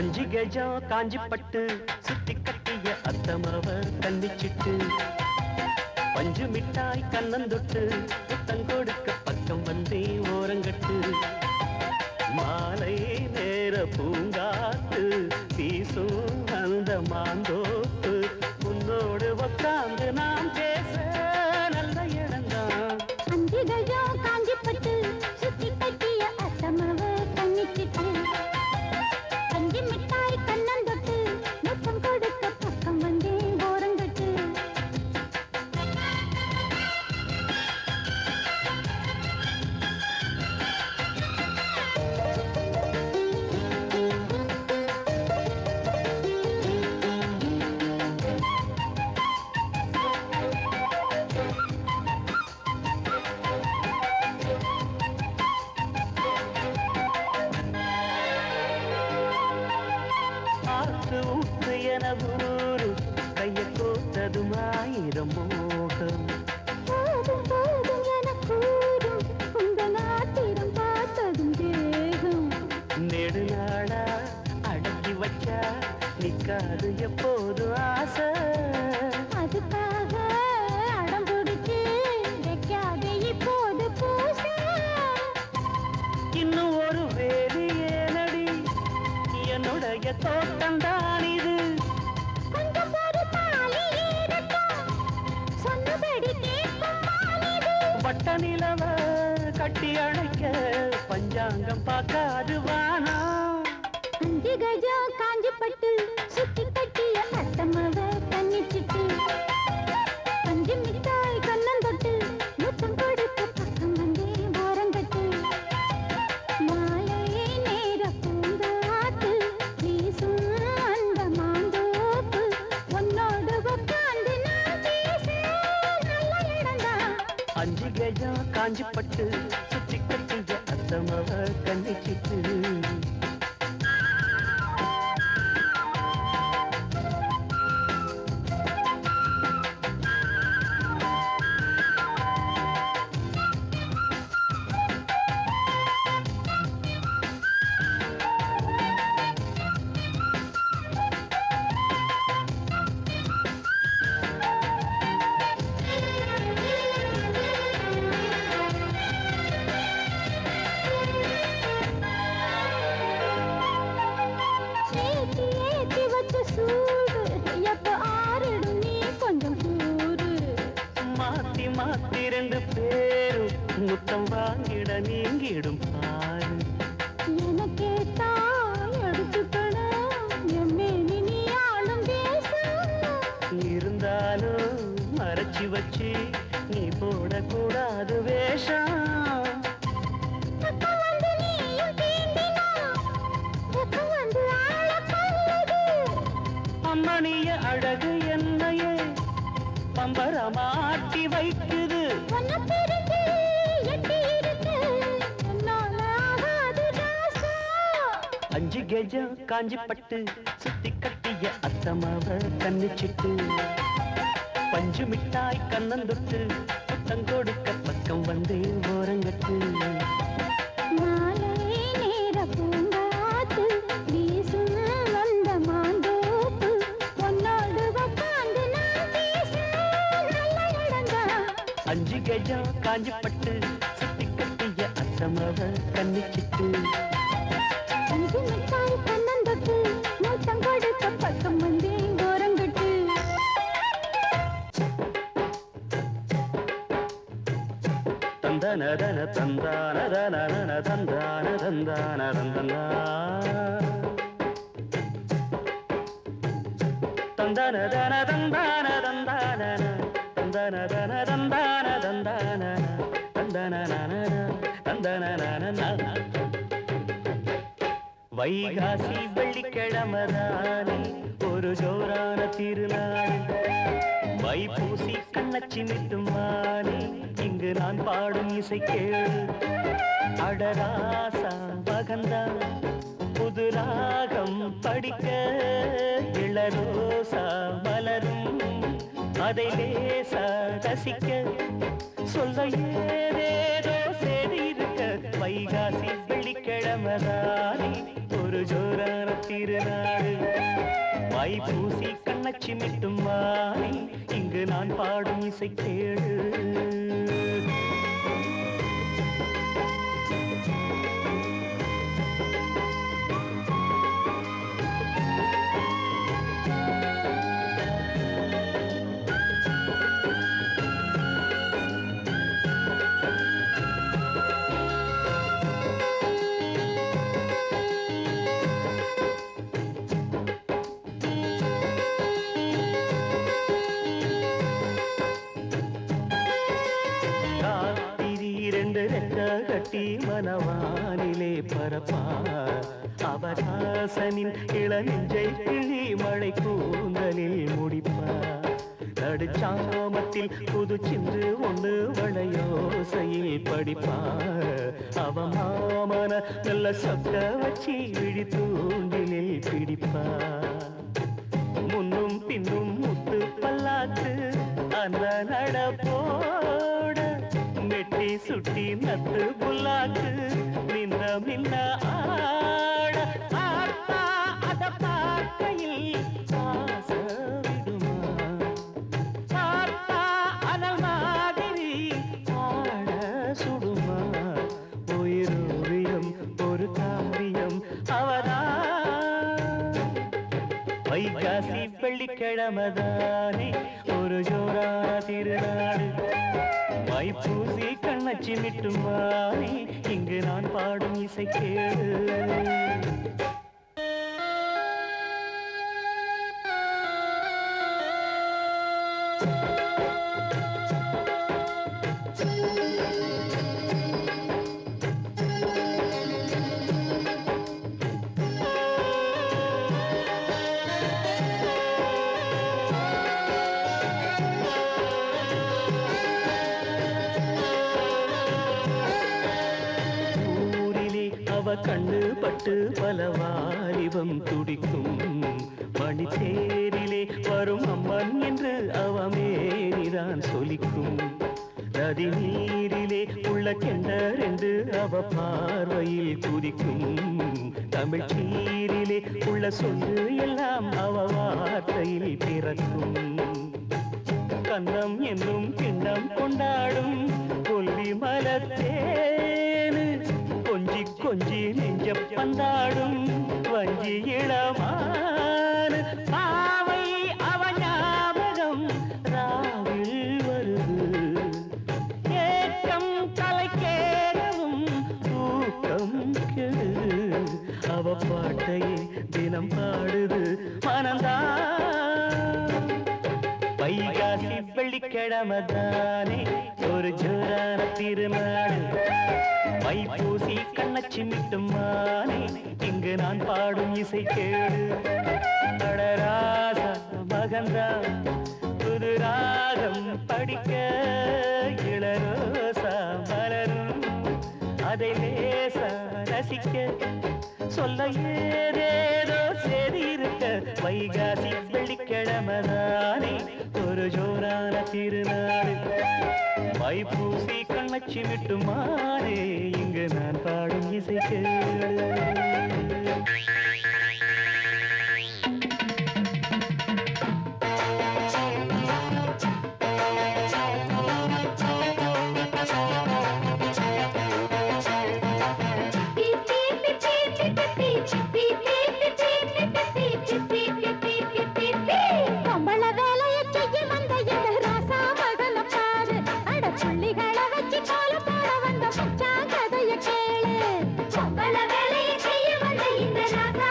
அஞ்சு கஜம் காஞ்சி பட்டு சுத்தி கட்டிய அத்தமவ கண்டிச்சிட்டு பஞ்சு மிட்டாய் கண்ணந்தொட்டு புத்தங்கொடுக்க பக்கம் வந்தே ஓரங்கட்டு மாலை நேர பூங்காத்து வீசும் அந்த மாந்தோப்பு உன்னோடு உக்காந்து நாம் பேச நல்ல இடம்தான். அஞ்சு கஜம் காஞ்சி பட்டு சுத்தி கட்டிய அத்தமவ கண்ணிச்சிட்டு பஞ்சு மிட்டாய் கண்ணந்தொட்டு முத்தம் கொடுக்க பக்கம் வந்தே ஓரங்கட்டு என ஊரு கைய கோத்ததும் ஆயிரம் மோகம் போதும் போதும் என கூறும் உங்கள் நாட்டிடம் பார்த்ததும் தேகம் நெடுநாளா அடக்கி வச்சா நிக்காது எப்போது ஆசை அதுக்காக அடம் பிடிச்சு வைக்காதே இப்போது பூச இன்னும் ஒரு வேலி ஏனடி என்னுடைய தோட்டம் தான் இது கொஞ்சம் ஒரு தாலி ஏறட்டும் சொன்னபடி கேட்கும் மாலிது வட்ட நிலவ கட்டி அணைக்க பஞ்சாங்கம் பார்க்காது வானா. அஞ்சு கஜம் காஞ்சி பட்டு சுத்தி கட்டிய அத்தமவ கண்ணிச்சிட்டு பஞ்சு மிட்டாய் கண்ணந்தொட்டு முத்தம் கொடுக்க பக்கம் வந்தே ஓரங்கட்டு மாலை நேர பூங்காத்து வீசும் அந்த மாந்தோப்பு உன்னோடு உட்கார்ந்து நான் பேச நல்ல இடம்தான். அஞ்சு கஜம் காஞ்சி பட்டு சுத்தி கட்டிய அத்தமவ கண்ணிச்சிட்டு ஏத்தி ஏத்தி வச்ச சூடு எப்ப ஆறிடும் நீ கொஞ்சம் கூறு மாத்தி மாத்தி ரெண்டு பேரும் முத்தம் வாங்கிட நீங்கிடும் பாரு எனக்கே தான் எடுத்துக்கணும் எம்மேனி நீ ஆளும் தேசம் இருந்தாலும் மறைச்சி வச்சு நீ போடக்கூடாது வேஷம் பக்கம் வந்து நீயும் தீண்டினா பக்கம் வந்து ஆள கொல்லுது அம்மணிய அழகு என்னையே பம்பரமாட்டி வைக்குது உன்னை பிரிஞ்சு எட்டி இருக்கு என்னால ஆகாது ராசா அஞ்சு கஜம் காஞ்சி பட்டு சுத்தி கட்டிய அத்தமாவ கண்ணிச்சிட்டு பஞ்சு மிட்டாய் கண்ணந்தொட்டு புத்தம் கொடுக்க பக்கம் வந்தே ஓரங்கட்டு மாலை நேர பூங்காத்து வீசும் அந்த மாந்தோப்பு உன்னோடு உட்கார்ந்து நான் பேச நல்ல இடம்தான். அஞ்சு கஜம் காஞ்சி பட்டு சுத்தி கட்டிய அத்தமாவ கண்ணிச்சிட்டு பஞ்சு மிட்டாய் கண்ணந்தொட்டு மூத்தம் கொடுக்க பக்கம் வந்தே ஓரங்கட்டு தந்தனதன தந்தானதன தந்தான தந்தான தந்தனா தந்தனதன தந்தான தந்தான தந்தனதன தந்தான தந்தான தந்தன தந்தன வைகாசி வெள்ளிக்கிழமதானே ஒரு ஜோரான திருநாள் வைப்பூசி கண்ணச்சி மிட்டும் மானே இங்கு நான் பாடும் இசை கேளு அடராசா பகந்தா புது ராகம் படிக்க இளரோசா மலரும் அதை லேசா ரசிக்க சொல்ல ஏதேதோ சேதி இருக்க வைகாசி வெள்ளிக்கிழமைதானே ஒரு ஜோரான திருநாடு. மைப்பூசி கண்ணச்சி மிட்டும் மாலை இங்கு நான் பாடும் இசை கேளு. கட்டி மனவானிலே பரப்பா அவதாசனின் இளநெஞ்சை கிளி மழை கூந்தலில் முடிப்பா. நடுச்சாமத்தில் புது சின்று ஒன்று வளையோசையில் படிப்பா. அவ மாமன நல்ல சொக்க வச்சி விழி தூண்டிலில் பிடிப்பா. முன்னும் பின்னும் முத்து பல்லாத்து அந்த நடப்போட வெட்டி சுட்டி நத்து புல்லாக்கு நின்ன மின்ன ஆட. ஆத்தா அத பார்க்கையில் ஆச விடுமா. ஆத்தா அனல் மாதிரி ஆட சுடுமா. உயிரோவியம் ஒரு காரியம் அவதா. வைகாசி வெள்ளிக்கிழமைதானே ஒரு ஜோரான திருநாடு. மைப்பூசி கண்ணச்சி மிட்டும் மாலை இங்கு நான் பாடும் இசை கேளு. கண்ணு பட்டு பல வாலிபம் துடிக்கும். மணித்தேரிலே வரும் அம்மன் என்று அவமேனிதான் சொலிக்கும். நதி நீரிலே உள்ள கெண்டர் என்று அவ பார்வையில் குதிக்கும். தமிழ் சீரிலே உள்ள சொல்லு எல்லாம் அவ வார்த்தையில் பிறக்கும். கண்ணம் என்னும் கிண்ணம் கொண்டாடும் கொல்லி மலத்தேனு கொஞ்சி கொஞ்சி நெஞ்ச பந்தாடும் வஞ்சி இளமான. பாவை அவ ஞாபகம் ராவில் வருது. ஏக்கம் கலைக்கேறவும் தூக்கம் கெடு. அவ பாட்டையே தினம் பாடுது மனந்தான். வைகாசி வெள்ளிக்கிழமைதானே ஒரு ஜோரான திருநாடு. மைப்பூசி கண்ணச்சி மிட்டும் மாலை இங்கு நான் பாடும் இசை கேளு. அடராசா மகந்தா புது ராகம் படிக்க இளரோசா மலரும் அதை லேசா ரசிக்க. சொல்ல ஏதேதோ சேதி இருக்க. வைகாசி வெள்ளிக்கிழமைதானே ஒரு ஜோரான திருநாடு. மைப்பூசி கண்ணச்சி விட்டும் மாறே இங்கு நான் பாடும் இசை கேளு. வேலையை செய்ய வந்த இந்த ராசா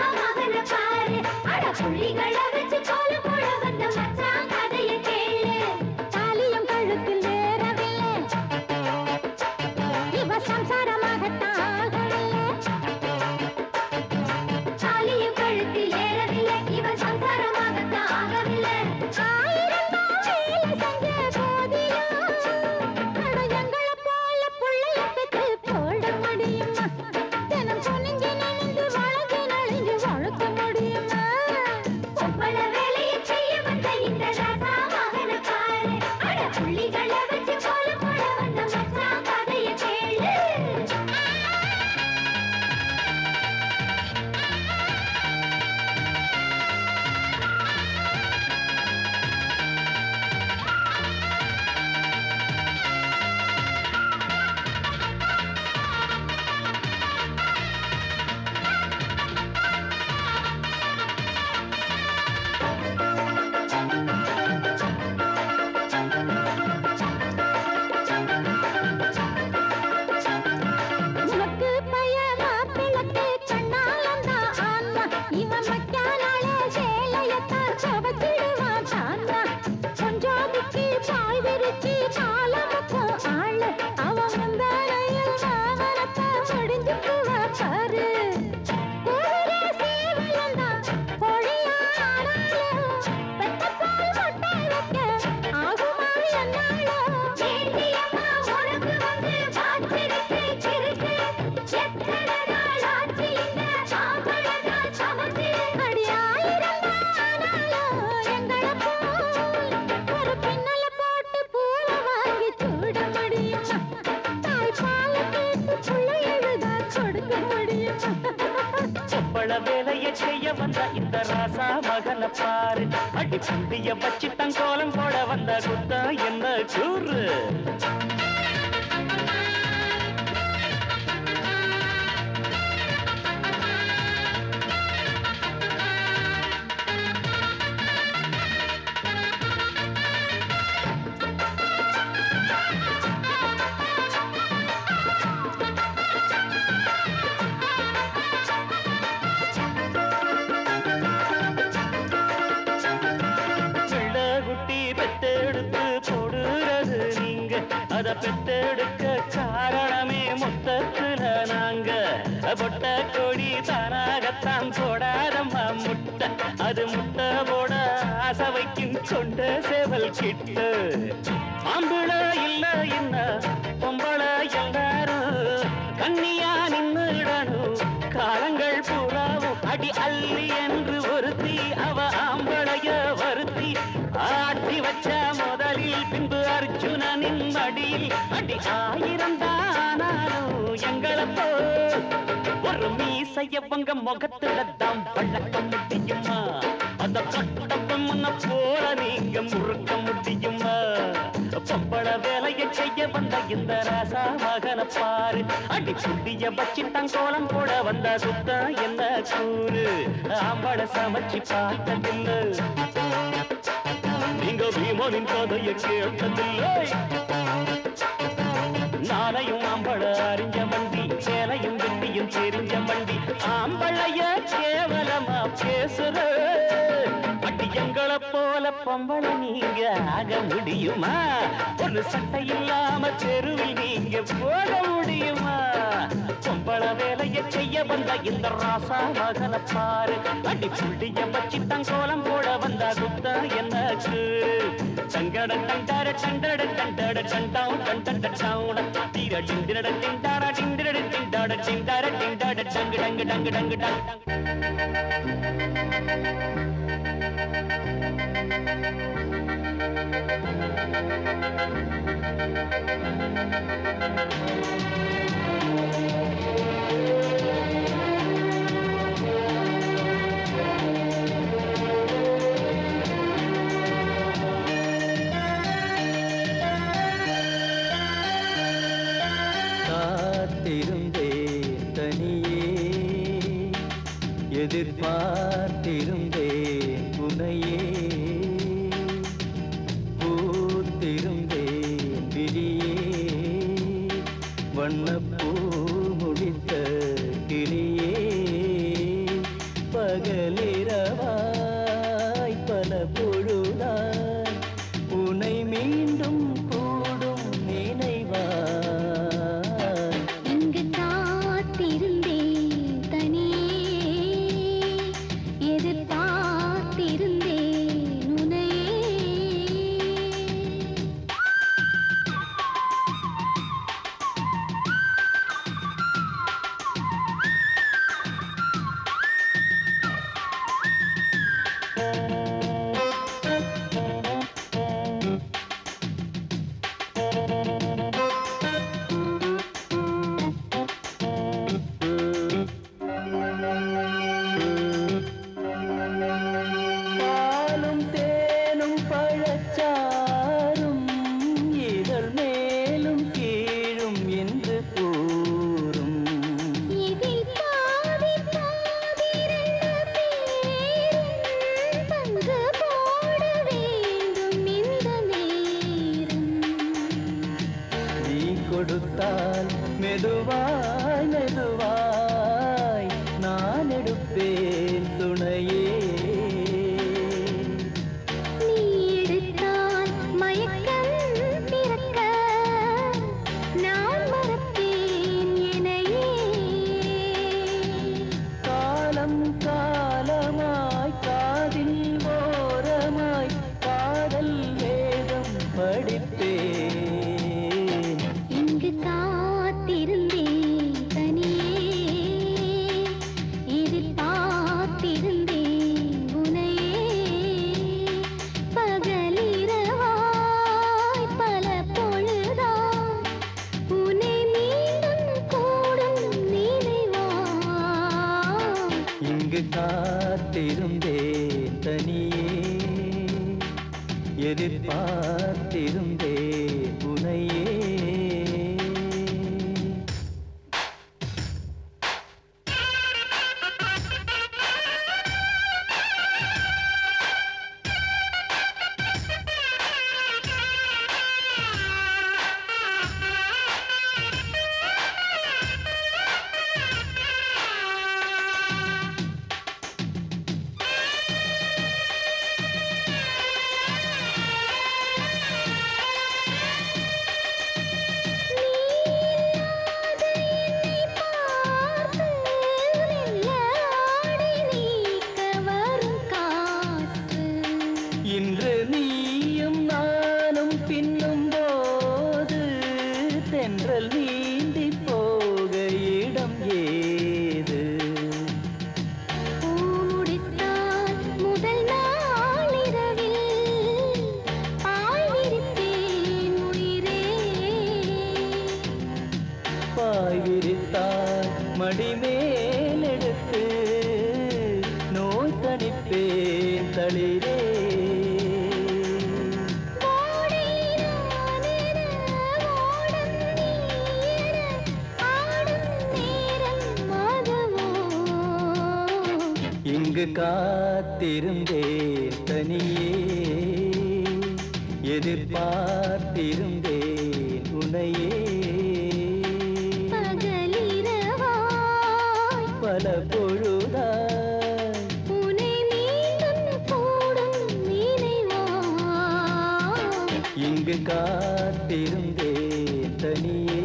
வேலையை செய்ய வந்த இந்த ராசா மகன பாரு அடி புண்டிய வச்சு தங்கோலம் போட வந்த குத்தா என்ன கூறு அத பெத்தெடுக்க காரணமே மொத்தத்துல நாங்க பொட்ட கொடி தானாகத்தான் போடாதம்மா முட்டை அது முட்டை போட ஆசை வைக்கும் கொண்ட சேவல் கிட்ட ஆம்பள இல்ல என்ன பொம்பள எல்லாரும் கண்ணியா நின்னுடணும் காலங்கள் பூராவும் அடி அள்ளி என்று ஒருத்தி அவ ஆம்பளைய வருத்தி ஆட்டி வச்ச முதலில் பின்பு அர்ஜுனனின் மடியில் அடி 1000 தானாலும் எங்களப்போ ஒரு மீசைய பங்க முகத்துல தான் பழக்க முடியுமா அந்த கட்டப்பம் முன்ன போல நீங்க முறுக்க முடியுமா பொம்பள வேலையை செய்ய வந்த இந்த ராசா மகன பாரு அடி புண்டிய வச்சு தங்கோலம் போட வந்த சுத்தா என்ன கூறு ஆம்பள சமைச்சு பார்த்ததில்லை நீங்க பீமனின் கதைய கேட்டதில்லை நாளையும் ஆம்பள அறிஞ்ச வண்டி சேலையும் வெட்டியும் தெரிஞ்ச வண்டி ஆம்பளைய கேவலமா பேசுற அடி எங்களை போல பொம்பளை நீங்க ஆக முடியுமா ஒரு சட்டை இல்லாம தெருவில் நீங்க போக முடியுமா பொம்பளை வேலையை செய்ய வந்த இந்த ராசா மகன பாரு அடி புள்ளிய வச்சு தங்கோலம் போட வந்த குத்தா எனக்கு தங்கட தண்டட தண்டட தண்டட தண்டாவும் தண்டட டவுன தீர டிண்டட டிண்டாட டிண்டட டிண்டாட டிண்டாட டிண்டாட டங்கு டங்கு டங்கு டங்கு டங்கு எதிர்பார்த்திருந்தேன் உன்னையே பூத்திருந்தேன் விழியே வண்ணப்பூ முடித்த கிளியே பகலிரவாய் பல பொழுதாய் உன்னை மீண்டும் கூடும் நினைவா கொடுத்தால் மெதுவாய் மெதுவாய் நான் எடுப்பேன் துணையே நீ எடுத்தால் மயக்கம் பிறக்க நான் மறப்பேன் என்னையே காலம் காலமாய் காதில் ஓரமாய் காதல் வேதம் படிப்பேன் காத்திருந்தேன் தனியே எதிர்பார்த்திருந்தேன் உன்னையே பகலிரவாய் பல பொழுதாய் உன்னை மீண்டும் கூடும் நினைவா இங்கு காத்திருந்தேன் தனியே எதிர்பார்த்திருந்தேன் உனையே இன்று நீயும் நானும் பின்னும் போது தென்றல் நீந்தி போக இடம் ஏது முதல் நாளிரவில் ஆய்விருத்தேன் உயிரே பாய் விரித்தாய் மடிமேல் எடுத்து நோய் தணிப்பேன் தளிரே இங்கு காத்திருந்தேன் தனியே எதிர்பார்த்திருந்தேன் உனையே பகலிரவாய் பல பொழுதாய் உனை மீண்டும் கூடும் நினைவாய் இங்கு காத்திருந்தேன் தனியே